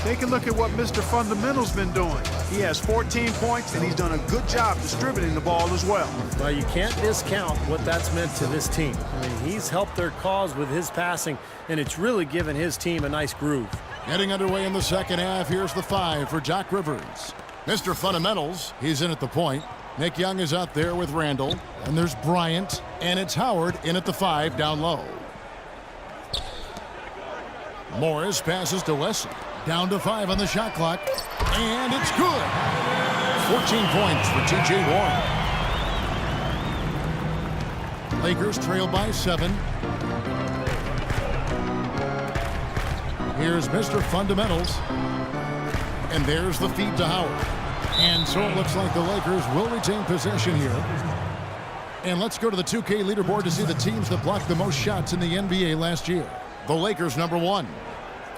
Take a look at what Mr. Fundamental's been doing. He has 14 points, and he's done a good job distributing the ball as well. Well, you can't discount what that's meant to this team. I mean, he's helped their cause with his passing, and it's really given his team a nice groove. Getting underway in the second half, here's the 5 for Doc Rivers. Mr. Fundamentals, he's in at the point. Nick Young is out there with Randall. And there's Bryant, and it's Howard in at the 5 down low. Morris passes to Wesley. Down to 5 on the shot clock. And it's good. 14 points for T.J. Warren. Lakers trail by 7. Here's Mr. Fundamentals. And there's the feed to Howard. And so it looks like the Lakers will retain possession here. And let's go to the 2K leaderboard to see the teams that blocked the most shots in the NBA last year. The Lakers, number 1.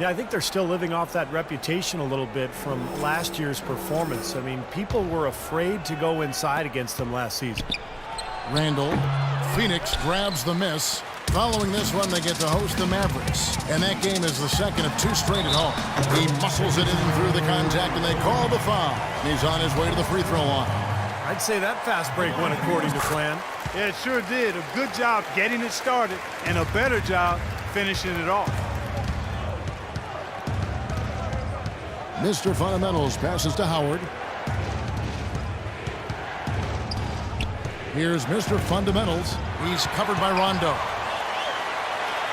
Yeah, I think they're still living off that reputation a little bit from last year's performance. I mean, people were afraid to go inside against them last season. Randall. Phoenix grabs the miss. Following this one, they get to host the Mavericks. And that game is the second of 2 straight at home. He muscles it in through the contact, and they call the foul. And he's on his way to the free throw line. I'd say that fast break went according to plan. Yeah, it sure did. A good job getting it started, and a better job finishing it off. Mr. Fundamentals passes to Howard. Here's Mr. Fundamentals. He's covered by Rondo.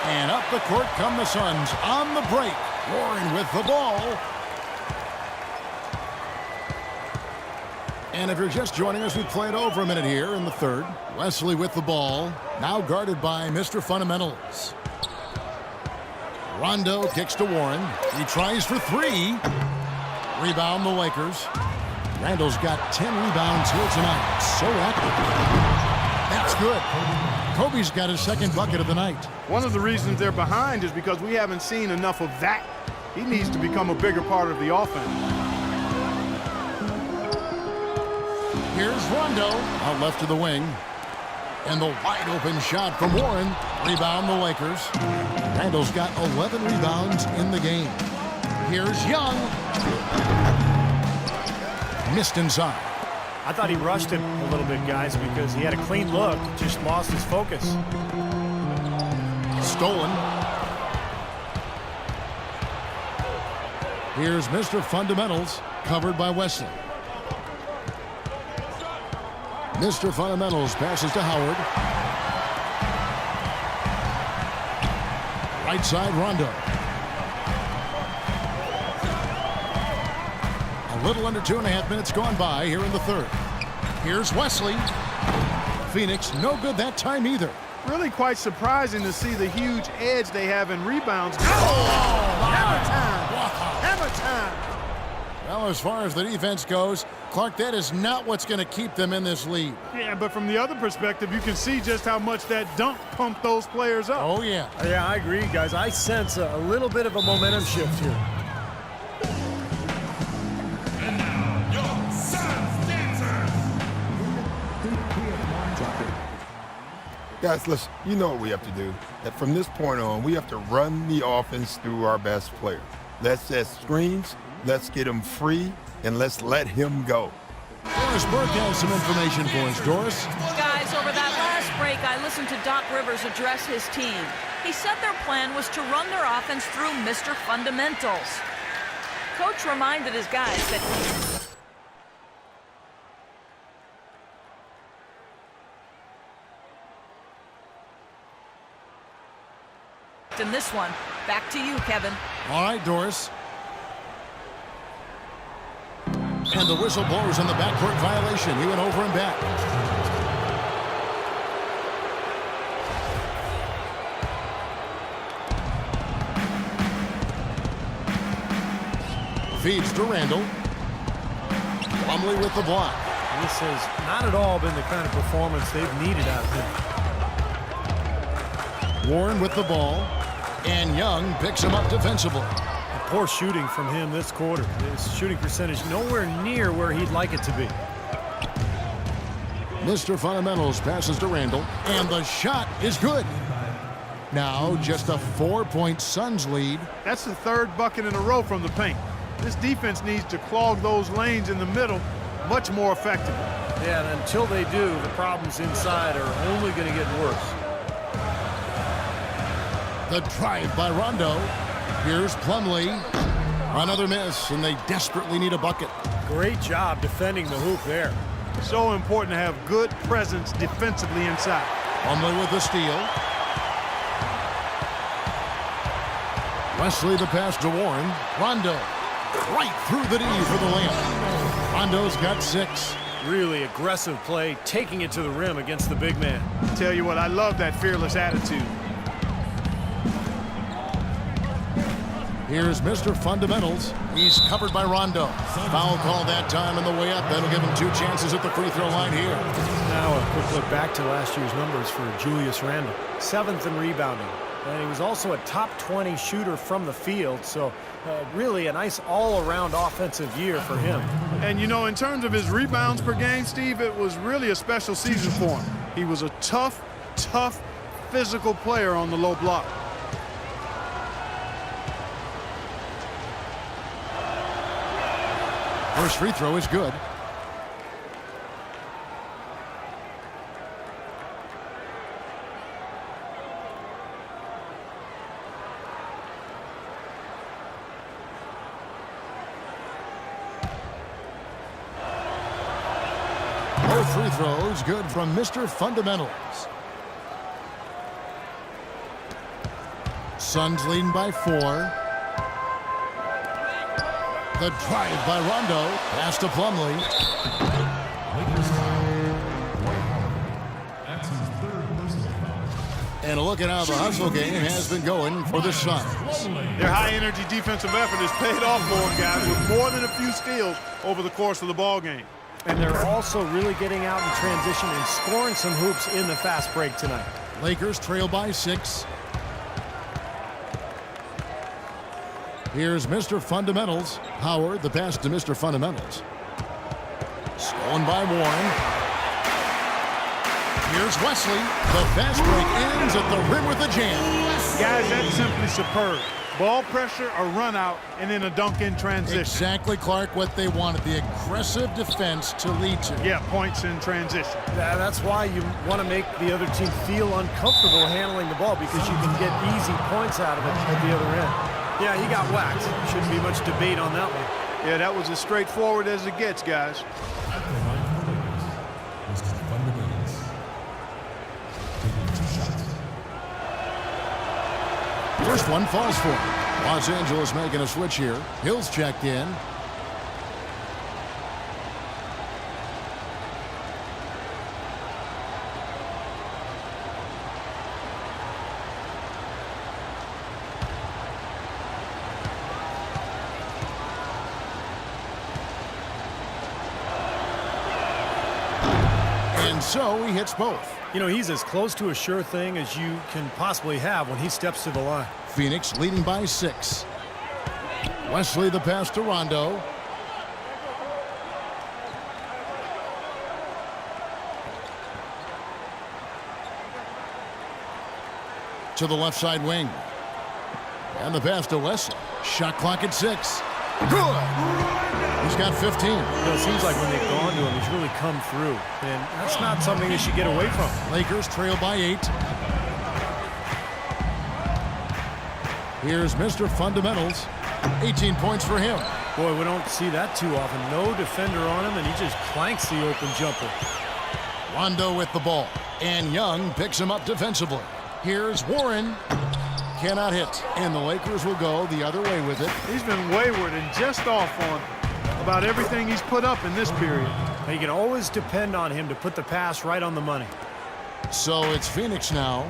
And up the court come the Suns on the break. Warren with the ball. And if you're just joining us, we played over a minute here in the third. Wesley with the ball. Now guarded by Mr. Fundamentals. Rondo kicks to Warren. He tries for 3. Rebound the Lakers. Randall's got 10 rebounds here tonight. So active. That's good. Kobe's got his second bucket of the night. One of the reasons they're behind is because we haven't seen enough of that. He needs to become a bigger part of the offense. Here's Rondo. Out left to the wing. And the wide open shot from Warren. Rebound the Lakers. Randall's got 11 rebounds in the game. Here's Young. Missed inside. I thought he rushed it a little bit, guys, because he had a clean look, just lost his focus. Stolen. Here's Mr. Fundamentals, covered by Wesley. Mr. Fundamentals passes to Howard. Right side, Rondo. A little under 2.5 minutes gone by here in the third. Here's Wesley. Phoenix, no good that time either. Really quite surprising to see the huge edge they have in rebounds. Hammer time! Hammer time! Well, as far as the defense goes, Clark, that is not what's going to keep them in this lead. Yeah, but from the other perspective, you can see just how much that dunk pumped those players up. Oh, yeah. Yeah, I agree, guys. I sense a little bit of a momentum shift here. Guys, listen, you know what we have to do. That from this point on, we have to run the offense through our best player. Let's set screens, let's get him free, and let's let him go. Doris Burke has some information for us. Doris? Guys, over that last break, I listened to Doc Rivers address his team. He said their plan was to run their offense through Mr. Fundamentals. Coach reminded his guys that in this one. Back to you, Kevin. All right, Doris. And the whistle blows on the backcourt violation. He went over and back. Feeds to Randall. Plumlee with the block. This has not at all been the kind of performance they've needed out of him. Warren with the ball. And Young picks him up defensively. Poor shooting from him this quarter. His shooting percentage nowhere near where he'd like it to be. Mr. Fundamentals passes to Randall, and the shot is good. Now just a 4-point Suns lead. That's the third bucket in a row from the paint. This defense needs to clog those lanes in the middle much more effectively. Yeah, and until they do, the problems inside are only going to get worse. The drive by Rondo. Here's Plumlee. Another miss, and they desperately need a bucket. Great job defending the hoop there. So important to have good presence defensively inside. Plumlee with the steal. Wesley the pass to Warren. Rondo right through the D for the layup. Rondo's got 6. Really aggressive play, taking it to the rim against the big man. Tell you what, I love that fearless attitude. Here's Mr. Fundamentals. He's covered by Rondo. Foul call that time on the way up. That'll give him 2 chances at the free throw line here. Now a quick look back to last year's numbers for Julius Randle. 7th in rebounding. And he was also a top 20 shooter from the field, so really a nice all-around offensive year for him. And, you know, in terms of his rebounds per game, Steve, it was really a special season for him. He was a tough, physical player on the low block. First free throw is good. Both free throws good from Mr. Fundamentals. Suns leading by 4. The drive by Rondo. Pass to Plumlee. And look at how the hustle game has been going for the Suns. Their high-energy defensive effort has paid off for them, guys, with more than a few steals over the course of the ball game. And they're also really getting out in transition and scoring some hoops in the fast break tonight. Lakers trail by 6. Here's Mr. Fundamentals. Howard, the pass to Mr. Fundamentals. Stolen by Warren. Here's Wesley. The fast break ends at the rim with a jam. Guys, that's simply superb. Ball pressure, a run out, and then a dunk in transition. Exactly, Clark, what they wanted. The aggressive defense to lead to. Yeah, points in transition. That's why you want to make the other team feel uncomfortable handling the ball, because you can get easy points out of it at the other end. Yeah, he got whacked. Shouldn't be much debate on that one. Yeah, that was as straightforward as it gets, guys. First one falls for him. Los Angeles making a switch here. Hill's checked in. And so he hits both. You know, he's as close to a sure thing as you can possibly have when he steps to the line. Phoenix leading by 6. Wesley the pass to Rondo. To the left side wing. And the pass to Wesley. Shot clock at 6. Good! He's got 15. You know, it seems like when they've gone to him, he's really come through. And that's not something they should get away from. Lakers trail by 8. Here's Mr. Fundamentals. 18 points for him. Boy, we don't see that too often. No defender on him, and he just clanks the open jumper. Rondo with the ball. And Young picks him up defensively. Here's Warren. Cannot hit. And the Lakers will go the other way with it. He's been wayward and just off on about everything he's put up in this period. Now, you can always depend on him to put the pass right on the money. So it's Phoenix now.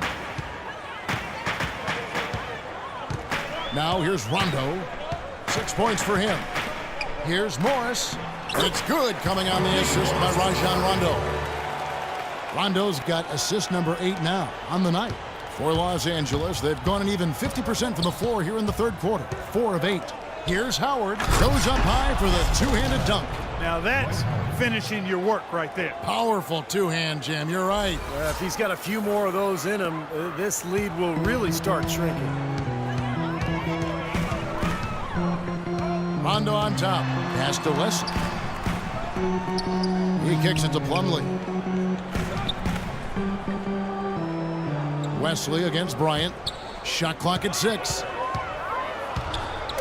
Now here's Rondo. 6 points for him. Here's Morris. It's good, coming on the assist by Rajon Rondo. Rondo's got assist number 8 now on the night. For Los Angeles, they've gone an even 50% from the floor here in the third quarter. 4 of 8. Here's Howard. Goes up high for the two-handed dunk. Now that's finishing your work right there. Powerful two-hand jam. You're right. If he's got a few more of those in him, this lead will really start shrinking. Rondo on top. Pass to Wesley. He kicks it to Plumlee. Wesley against Bryant. Shot clock at 6.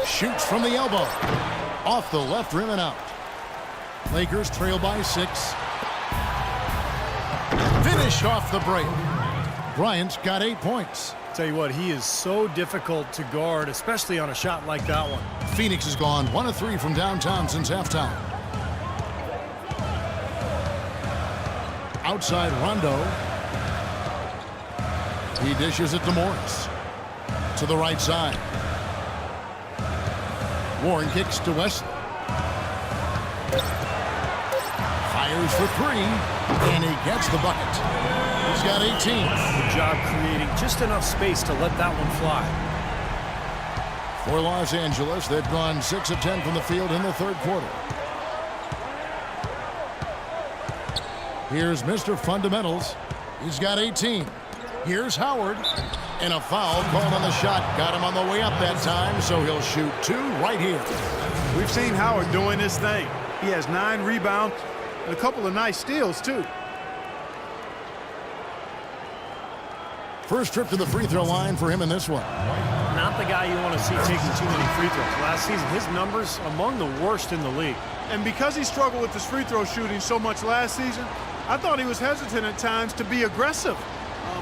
Shoots from the elbow. Off the left rim and out. Lakers trail by 6. Finish off the break. Bryant's got 8 points. Tell you what, he is so difficult to guard, especially on a shot like that one. Phoenix has gone 1 of 3 from downtown since halftime. Outside Rondo. He dishes it to Morris. To the right side. Warren kicks to Wesley. Fires for 3, and he gets the bucket. He's got 18. Good job creating just enough space to let that one fly. For Los Angeles, they've gone 6 of 10 from the field in the third quarter. Here's Mr. Fundamentals. He's got 18. Here's Howard. And a foul called on the shot. Got him on the way up that time, so he'll shoot 2 right here. We've seen Howard doing his thing. He has 9 rebounds and a couple of nice steals, too. First trip to the free throw line for him in this one. Not the guy you want to see taking too many free throws. Last season, his numbers among the worst in the league. And because he struggled with his free throw shooting so much last season, I thought he was hesitant at times to be aggressive.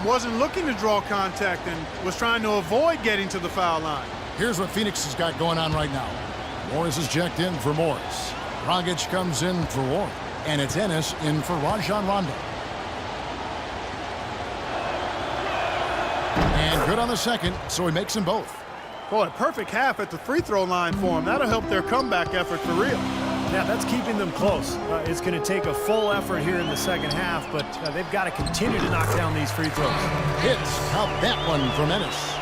Wasn't looking to draw contact and was trying to avoid getting to the foul line. Here's what Phoenix has got going on right now. Morris is checked in for Morris. Dragic comes in for Warren. And it's Ennis in for Rajon Rondo. And good on the second, so he makes them both. Boy, a perfect half at the free throw line for him. That'll help their comeback effort for real. Yeah, that's keeping them close. It's going to take a full effort here in the second half, but they've got to continue to knock down these free throws. Hits out that one from Ennis.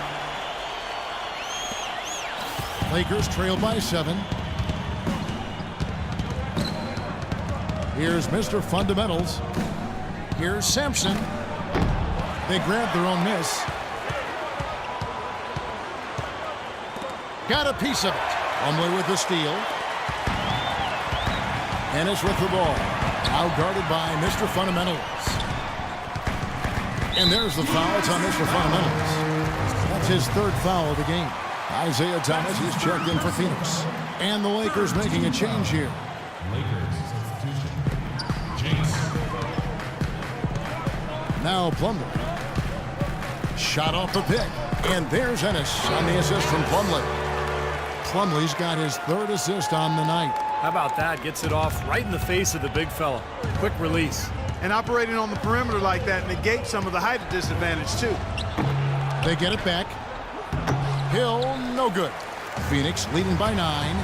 Lakers trail by 7. Here's Mr. Fundamentals. Here's Sampson. They grab their own miss. Got a piece of it. Plumlee with the steal. Ennis with the ball. Now guarded by Mr. Fundamentals. And there's the foul. It's on Mr. Fundamentals. That's his 3rd foul of the game. Isaiah Thomas is checked in for Phoenix. And the Lakers making a change here. Now Plumlee. Shot off the pick. And there's Ennis on the assist from Plumlee. Plumlee's got his 3rd assist on the night. How about that? Gets it off right in the face of the big fella. Quick release. And operating on the perimeter like that negates some of the height disadvantage, too. They get it back. Hill, no good. Phoenix leading by 9.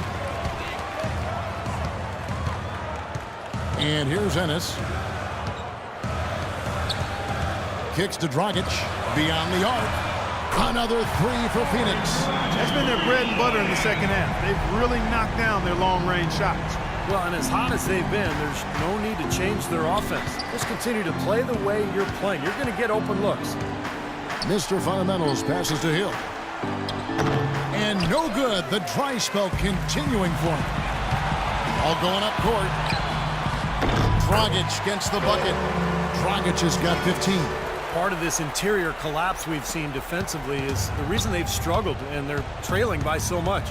And here's Ennis. Kicks to Dragic. Beyond the arc. Another 3 for Phoenix. That's been their bread and butter in the second half. They've really knocked down their long-range shots. Well, and as hot as they've been, there's no need to change their offense. Just continue to play the way you're playing. You're going to get open looks. Mr. Fundamentals passes to Hill. And no good. The dry spell continuing for him. All going up court. Dragic gets the bucket. Dragic has got 15. Part of this interior collapse we've seen defensively is the reason they've struggled, and they're trailing by so much.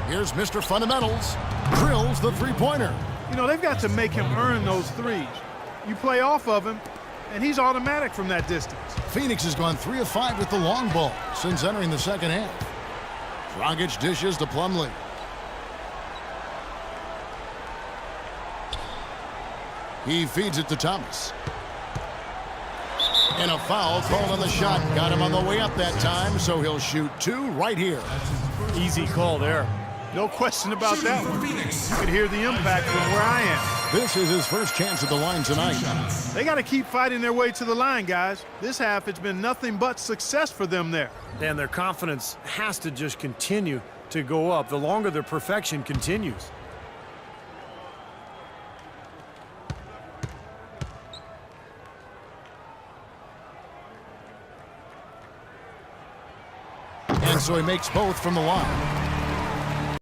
Here's Mr. Fundamentals. Drills the three-pointer. You know, they've got to make him earn those threes. You play off of him, and he's automatic from that distance. Phoenix has gone 3 of 5 with the long ball since entering the second half. Dragic dishes to Plumlee. He feeds it to Thomas. And a foul called on the shot. Got him on the way up that time, so he'll shoot 2 right here. Easy call there. No question about that one. You could hear the impact from where I am. This is his first chance at the line tonight. They got to keep fighting their way to the line, guys. This half, it's been nothing but success for them there. And their confidence has to just continue to go up the longer their perfection continues. And so he makes both from the line.